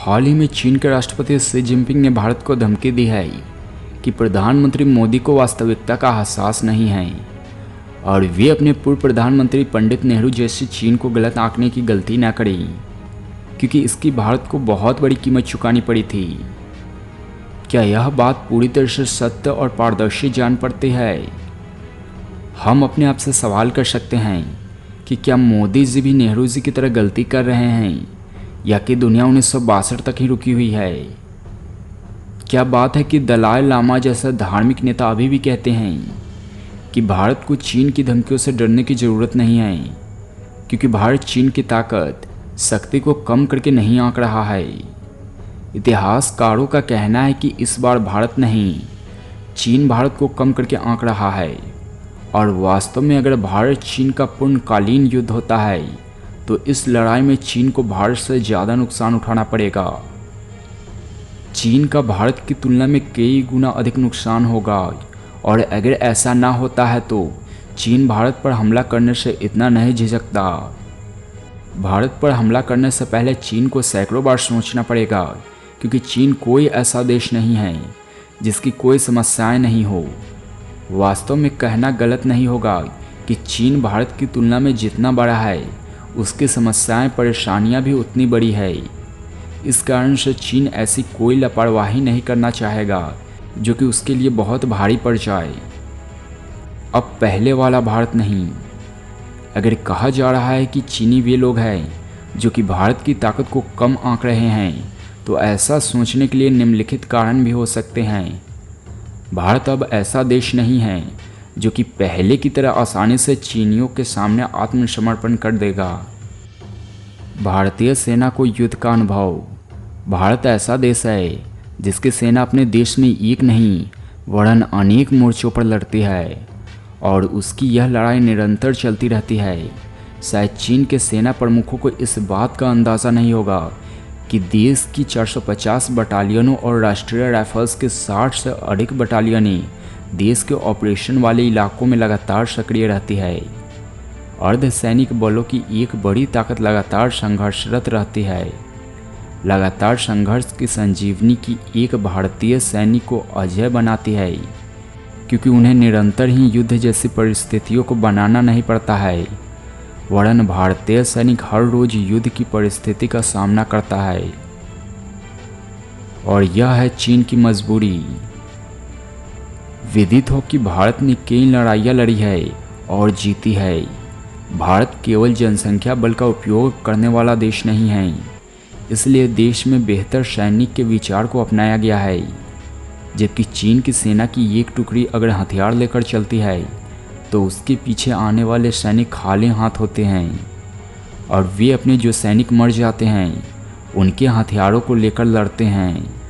हाल ही में चीन के राष्ट्रपति शी जिनपिंग ने भारत को धमकी दी है कि प्रधानमंत्री मोदी को वास्तविकता का एहसास नहीं है और वे अपने पूर्व प्रधानमंत्री पंडित नेहरू जैसे चीन को गलत आंकने की गलती न करें, क्योंकि इसकी भारत को बहुत बड़ी कीमत चुकानी पड़ी थी। क्या यह बात पूरी तरह से सत्य और पारदर्शी जान पड़ती है? हम अपने आप से सवाल कर सकते हैं कि क्या मोदी जी भी नेहरू जी की तरह गलती कर रहे हैं या कि दुनिया 1962 तक ही रुकी हुई है? क्या बात है कि दलाई लामा जैसा धार्मिक नेता अभी भी कहते हैं कि भारत को चीन की धमकियों से डरने की ज़रूरत नहीं है, क्योंकि भारत चीन की ताकत शक्ति को कम करके नहीं आंक रहा है। इतिहासकारों का कहना है कि इस बार भारत नहीं, चीन भारत को कम करके आंक रहा है और वास्तव में अगर भारत चीन का पूर्णकालीन युद्ध होता है तो इस लड़ाई में चीन को भारत से ज़्यादा नुकसान उठाना पड़ेगा। चीन का भारत की तुलना में कई गुना अधिक नुकसान होगा और अगर ऐसा ना होता है तो चीन भारत पर हमला करने से इतना नहीं झिझकता। भारत पर हमला करने से पहले चीन को सैकड़ों बार सोचना पड़ेगा, क्योंकि चीन कोई ऐसा देश नहीं है जिसकी कोई समस्याएं नहीं हो। वास्तव में कहना गलत नहीं होगा कि चीन भारत की तुलना में जितना बड़ा है उसकी समस्याएं परेशानियां भी उतनी बड़ी है। इस कारण से चीन ऐसी कोई लापरवाही नहीं करना चाहेगा जो कि उसके लिए बहुत भारी पड़ जाए। अब पहले वाला भारत नहीं। अगर कहा जा रहा है कि चीनी वे लोग हैं जो कि भारत की ताकत को कम आंक रहे हैं, तो ऐसा सोचने के लिए निम्नलिखित कारण भी हो सकते हैं। भारत अब ऐसा देश नहीं है जो कि पहले की तरह आसानी से चीनियों के सामने आत्मसमर्पण कर देगा। भारतीय सेना को युद्ध का अनुभव। भारत ऐसा देश है जिसकी सेना अपने देश में एक नहीं वरन अनेक मोर्चों पर लड़ती है और उसकी यह लड़ाई निरंतर चलती रहती है। शायद चीन के सेना प्रमुखों को इस बात का अंदाज़ा नहीं होगा कि देश की 450 बटालियनों और राष्ट्रीय राइफल्स के 60 से अधिक बटालियनें देश के ऑपरेशन वाले इलाकों में लगातार सक्रिय रहती है। अर्धसैनिक बलों की एक बड़ी ताकत लगातार संघर्षरत रहती है। लगातार संघर्ष की संजीवनी की एक भारतीय सैनिक को अजेय बनाती है, क्योंकि उन्हें निरंतर ही युद्ध जैसी परिस्थितियों को बनाना नहीं पड़ता है, वरन भारतीय सैनिक हर रोज युद्ध की परिस्थिति का सामना करता है। और यह है चीन की मजबूरी। विदित हो कि भारत ने कई लड़ाइयाँ लड़ी है और जीती है। भारत केवल जनसंख्या बल का उपयोग करने वाला देश नहीं है, इसलिए देश में बेहतर सैनिक के विचार को अपनाया गया है। जबकि चीन की सेना की एक टुकड़ी अगर हथियार लेकर चलती है तो उसके पीछे आने वाले सैनिक खाली हाथ होते हैं और वे अपने जो सैनिक मर जाते हैं उनके हथियारों को लेकर लड़ते हैं।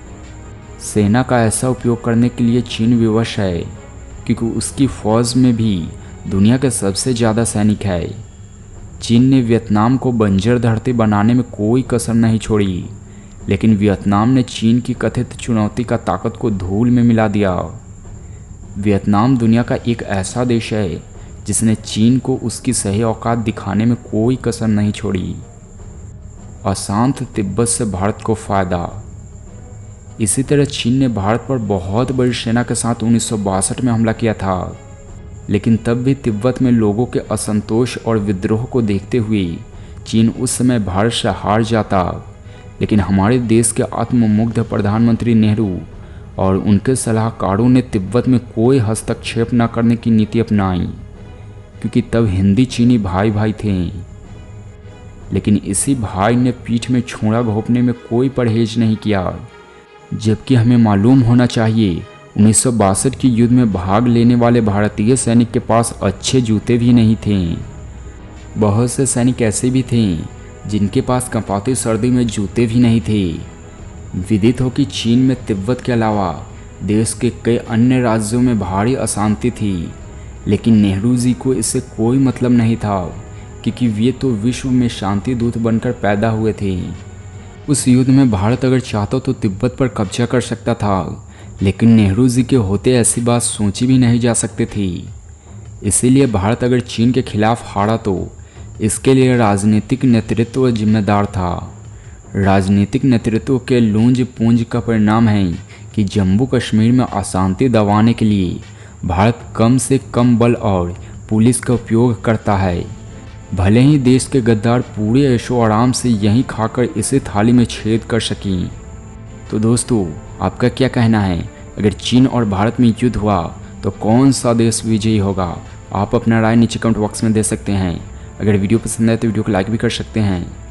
सेना का ऐसा उपयोग करने के लिए चीन विवश है, क्योंकि उसकी फौज में भी दुनिया के सबसे ज़्यादा सैनिक है। चीन ने वियतनाम को बंजर धरती बनाने में कोई कसर नहीं छोड़ी, लेकिन वियतनाम ने चीन की कथित चुनौती का ताकत को धूल में मिला दिया। वियतनाम दुनिया का एक ऐसा देश है जिसने चीन को उसकी सही औकात दिखाने में कोई कसर नहीं छोड़ी। अशांत तिब्बत से भारत को फ़ायदा। इसी तरह चीन ने भारत पर बहुत बड़ी सेना के साथ 1962 में हमला किया था, लेकिन तब भी तिब्बत में लोगों के असंतोष और विद्रोह को देखते हुए चीन उस समय भारत से हार जाता। लेकिन हमारे देश के आत्ममुग्ध प्रधानमंत्री नेहरू और उनके सलाहकारों ने तिब्बत में कोई हस्तक्षेप न करने की नीति अपनाई, क्योंकि तब हिंदी चीनी भाई भाई थे। लेकिन इसी भाई ने पीठ में छुरा घोंपने में कोई परहेज नहीं किया, जबकि हमें मालूम होना चाहिए 1962 के युद्ध में भाग लेने वाले भारतीय सैनिक के पास अच्छे जूते भी नहीं थे। बहुत से सैनिक ऐसे भी थे जिनके पास कंपाती सर्दी में जूते भी नहीं थे। विदित हो कि चीन में तिब्बत के अलावा देश के कई अन्य राज्यों में भारी अशांति थी, लेकिन नेहरू जी को इससे कोई मतलब नहीं था, क्योंकि वे तो विश्व में शांति दूत बनकर पैदा हुए थे। उस युद्ध में भारत अगर चाहता तो तिब्बत पर कब्जा कर सकता था, लेकिन नेहरू जी के होते ऐसी बात सोची भी नहीं जा सकती थी। इसीलिए भारत अगर चीन के खिलाफ हारा तो इसके लिए राजनीतिक नेतृत्व जिम्मेदार था। राजनीतिक नेतृत्व के लूंज पूंज का परिणाम है कि जम्मू कश्मीर में अशांति दबाने के लिए भारत कम से कम बल और पुलिस का उपयोग करता है। भले ही देश के गद्दार पूरे ऐशो आराम से यहीं खाकर इसे थाली में छेद कर सकें। तो दोस्तों, आपका क्या कहना है? अगर चीन और भारत में युद्ध हुआ तो कौन सा देश विजयी होगा? आप अपना राय नीचे कमेंट बॉक्स में दे सकते हैं। अगर वीडियो पसंद आए तो वीडियो को लाइक भी कर सकते हैं।